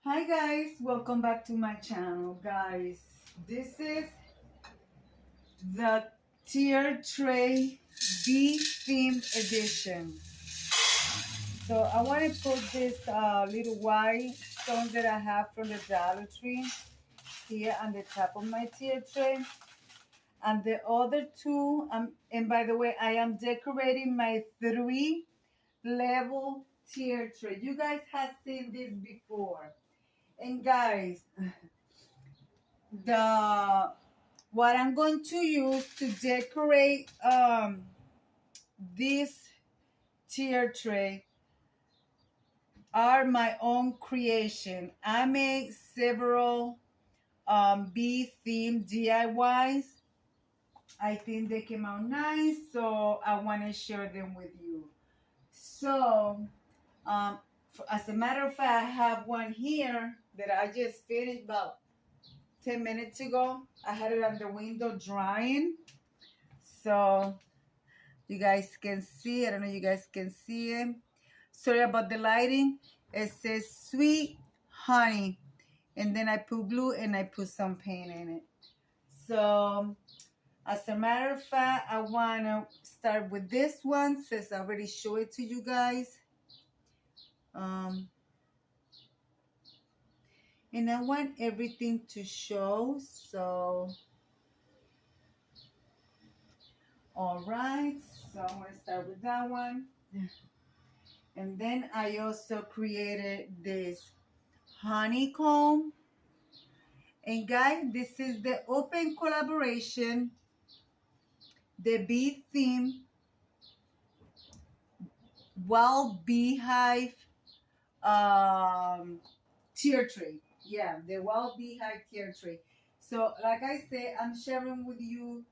Hi guys, welcome back to my channel. Guys, this is the tier tray B theme edition. So I want to put this little white stones that I have from the Dollar Tree here on the top of my tier tray. And the other two, and by the way, I am decorating my 3 level tier tray. You guys have seen this before. And guys, the what I'm going to use to decorate this tier tray are my own creation. I made several bee themed DIYs. I think they came out nice, so I want to share them with you. So, as a matter of fact, I have one here that I just finished about 10 minutes ago. I had it on the window drying. So you guys can see. I don't know if you guys can see it. Sorry about the lighting. It says sweet honey. And then I put glue and I put some paint in it. So as a matter of fact, I want to start with this one since I already showed it to you guys. And I want everything to show. So all right, so I'm going to start with that one. And then I also created this honeycomb. And guys, this is the open collaboration, the bee theme, wild beehive tier tray. Yeah, the wild beehive tier tray. So like I said, I'm sharing with you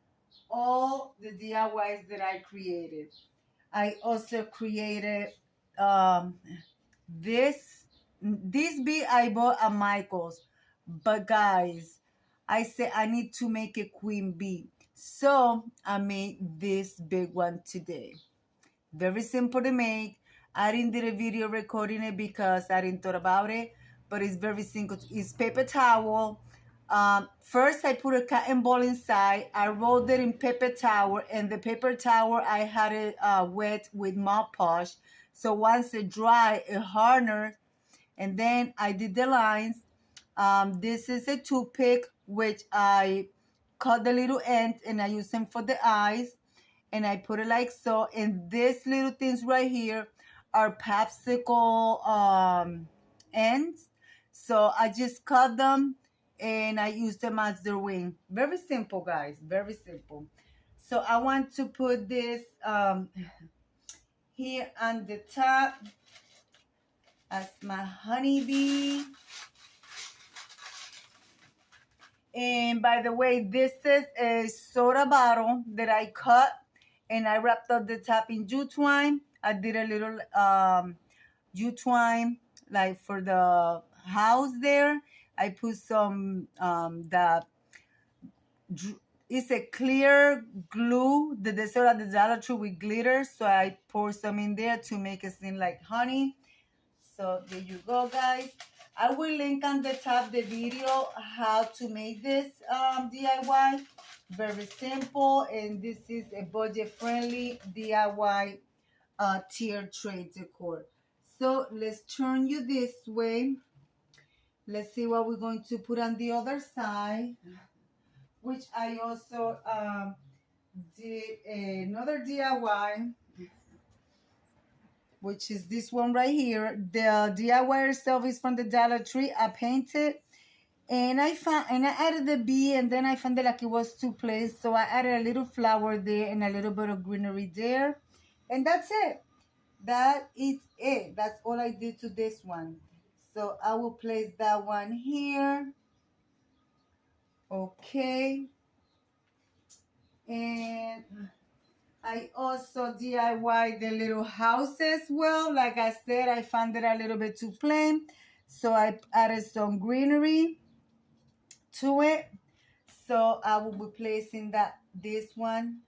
all the DIYs that I created. I also created this bee I bought at Michael's, but guys, I said I need to make a queen bee, so I made this big one today. Very simple to make. I didn't do a video recording it because I didn't thought about it, but it's very simple. It's paper towel. First, I put a cotton ball inside. I rolled it in paper towel, and the paper towel I had it wet with Mod Podge. So once it dry, it hardened, and then I did the lines. This is a toothpick, which I cut the little ends, and I use them for the eyes, and I put it like so. And these little things right here are popsicle ends. So I just cut them and I use them as their wing. Very simple, guys. Very simple. So I want to put this here on the top as my honeybee. And by the way, this is a soda bottle that I cut and I wrapped up the top in jute twine. I did a little jute twine like for the house there. I put some it's a clear glue that they sell at the Dollar Tree with glitter. So I pour some in there to make it seem like honey. So there you go, guys. I will link on the top the video how to make this DIY. Very simple, and this is a budget-friendly DIY tier tray decor. So let's turn you this way. Let's see what we're going to put on the other side, which I also did another DIY, which is this one right here. The DIY itself is from the Dollar Tree. I painted, and I added the bee, and then I found that like it was too plain, so I added a little flower there and a little bit of greenery there, and that's it. That is it. That's all I did to this one. So I will place that one here. Okay. And I also DIY the little house as well. Like I said, I found it a little bit too plain, so I added some greenery to it. So I will be placing this one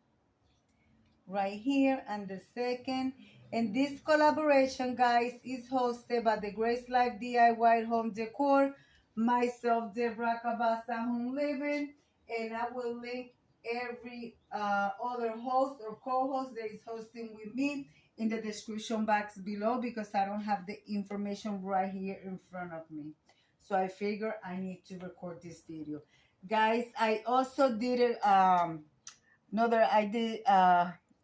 right here and the second. And this collaboration, guys, is hosted by the Grace Life DIY Home Decor, myself, Deborah Cabassa Home Living, and I will link every other host or co-host that is hosting with me in the description box below because I don't have the information right here in front of me. So I figure I need to record this video. Guys, I also did it, I did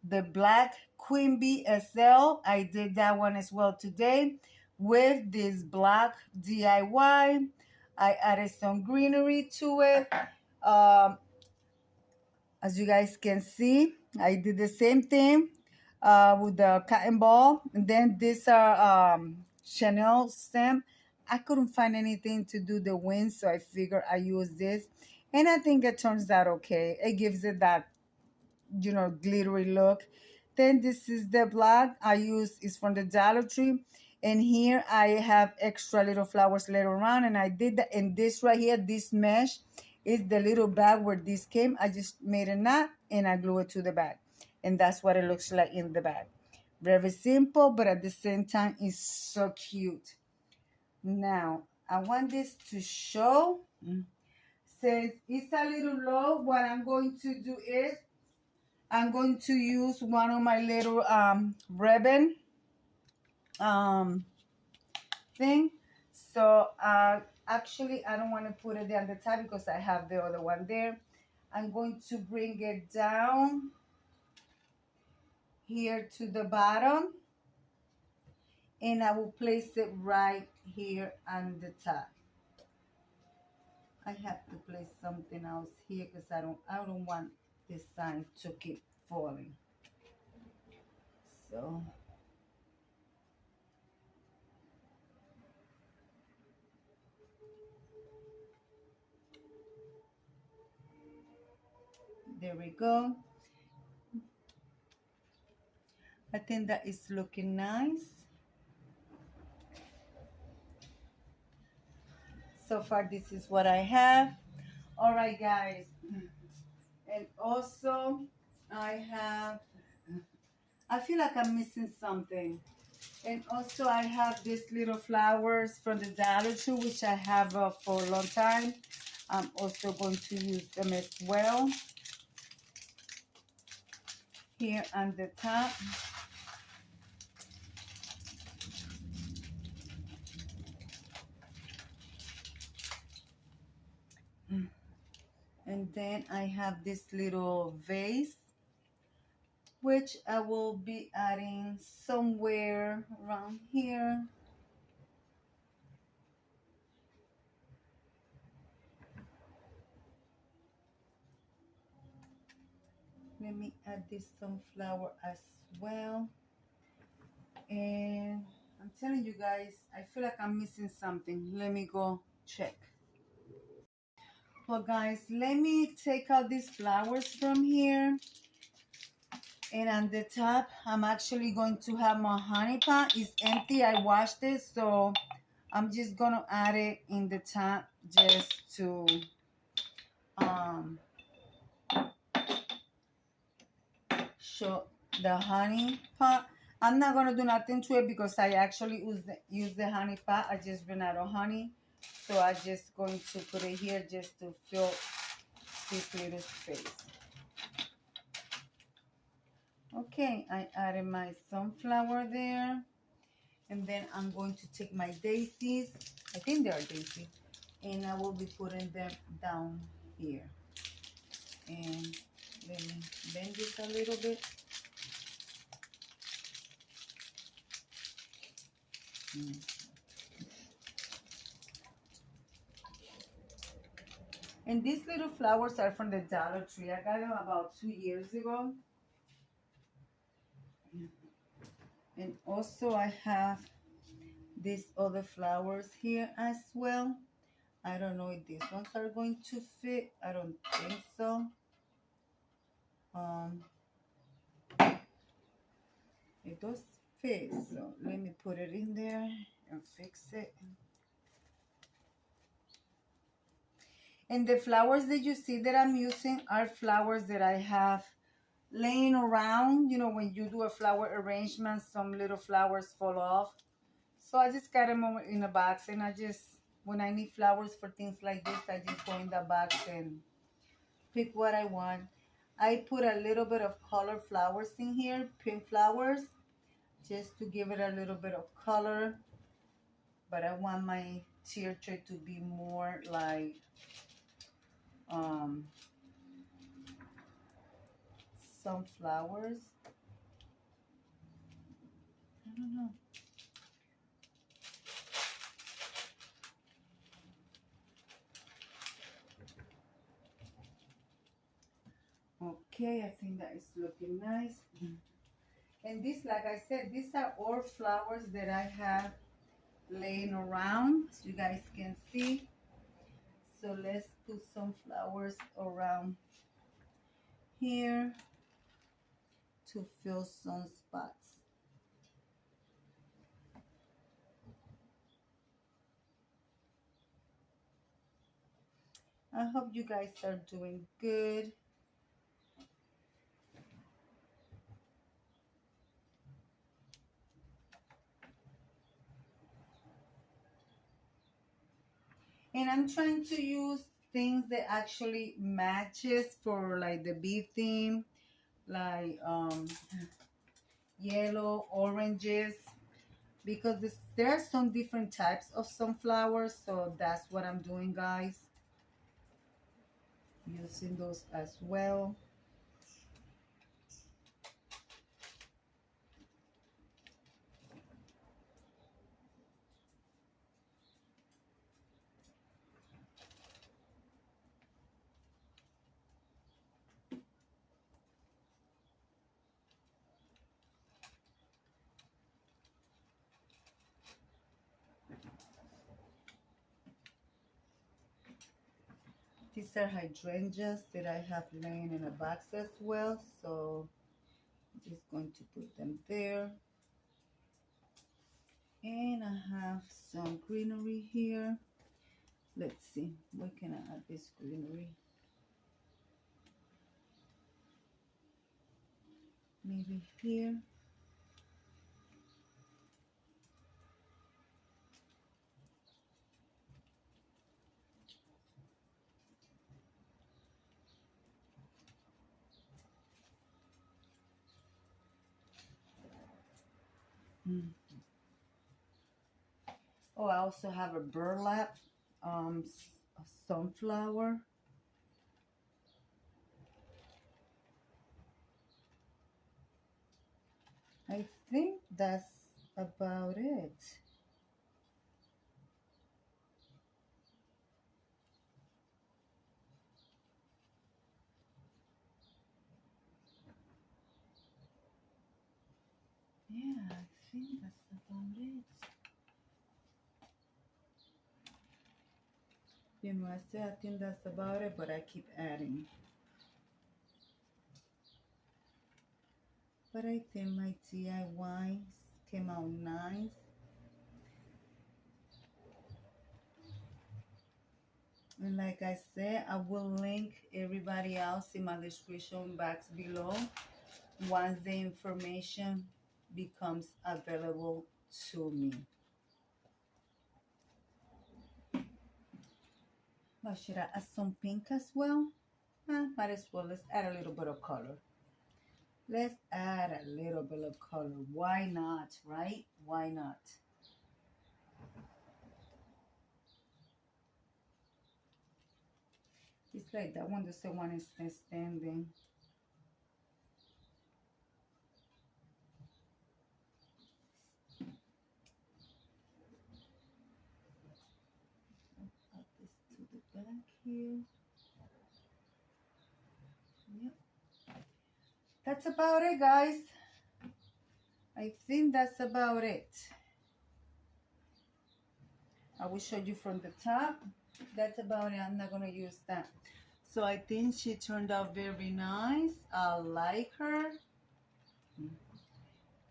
the black Queen Bee SL. I did that one as well today with this black DIY. I added some greenery to it. As you guys can see, I did the same thing with the cotton ball. And then these are Chanel stamp. I couldn't find anything to do the wings, so I figured I use this. And I think it turns out okay. It gives it that, you know, glittery look. Then this is the black I use is from the Dollar Tree, and here I have extra little flowers later on, and I did that. And this right here, this mesh is the little bag where this came. I just made a knot and I glue it to the bag, and that's what it looks like in the bag. Very simple, but at the same time it's so cute. Now I want this to show. Since it's a little low, what I'm going to do is I'm going to use one of my little ribbon thing. So actually, I don't want to put it on the top because I have the other one there. I'm going to bring it down here to the bottom, and I will place it right here on the top. I have to place something else here because I don't want this sign to keep falling. So there we go. I think that is looking nice. So far, this is what I have. All right, guys. And also, I feel like I'm missing something. And also, I have these little flowers from the Dollar Tree, which I have for a long time. I'm also going to use them as well. Here on the top. And then I have this little vase, which I will be adding somewhere around here. Let me add this sunflower as well. And I'm telling you guys, I feel like I'm missing something. Let me go check. Well, guys, let me take out these flowers from here. And on the top, I'm actually going to have my honey pot. It's empty. I washed it, so I'm just going to add it in the top just to show the honey pot. I'm not going to do nothing to it because I actually use the honey pot. I just ran out of honey. So I'm just going to put it here just to fill this little space. Okay, I added my sunflower there. And then I'm going to take my daisies. I think they are daisies. And I will be putting them down here. And let me bend this a little bit. And these little flowers are from the Dollar Tree. I got them about 2 years ago. And also I have these other flowers here as well. I don't know if these ones are going to fit. I don't think so. It does fit, so let me put it in there and fix it. And the flowers that you see that I'm using are flowers that I have laying around. You know, when you do a flower arrangement, some little flowers fall off. So I just got them in a box, and I just, when I need flowers for things like this, I just go in the box and pick what I want. I put a little bit of color flowers in here, pink flowers, just to give it a little bit of color. But I want my tier tray to be more like um, sunflowers. I don't know. Okay, I think that is looking nice. And this, like I said, these are all flowers that I have laying around, so you guys can see. So let's put some flowers around here to fill some spots. I hope you guys are doing good. And I'm trying to use things that actually matches for like the bee theme, like yellow, oranges, because there are some different types of sunflowers, so that's what I'm doing, guys, using those as well. These are hydrangeas that I have laying in a box as well, so I'm just going to put them there. And I have some greenery here. Let's see, where can I add this greenery? Maybe here. Oh, I also have a burlap a sunflower. I think that's about it. Yeah, I think that's about it. You know, I say I think that's about it, but I keep adding. But I think my DIYs came out nice. And like I said, I will link everybody else in my description box below once the information becomes available to me. But should I add some pink as well? Might as well. Let's add a little bit of color. Let's add a little bit of color. Why not, right? Why not? It's like that one, the same one is standing. Add this to the back here. Yep. That's about it, guys. I think that's about it. I will show you from the top. That's about it. I'm not going to use that. So I think she turned out very nice. I like her.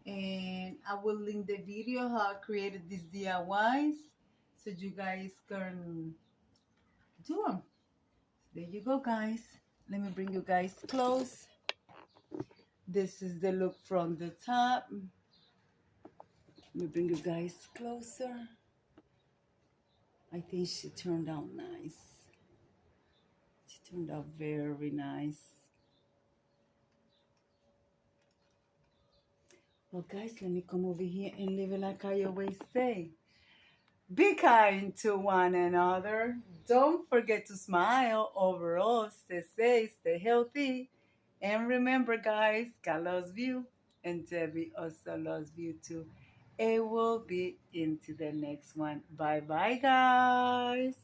And I will link the video how I created these DIYs so you guys can do them. There you go, guys. Let me bring you guys close. This is the look from the top. Let me bring you guys closer. I think she turned out nice. She turned out very nice. Well, guys, let me come over here and leave it like I always say. Be kind to one another. Don't forget to smile. Overall, stay safe, stay healthy. And remember, guys, God loves you. And Debbie also loves you too. And we'll be into the next one. Bye bye, guys.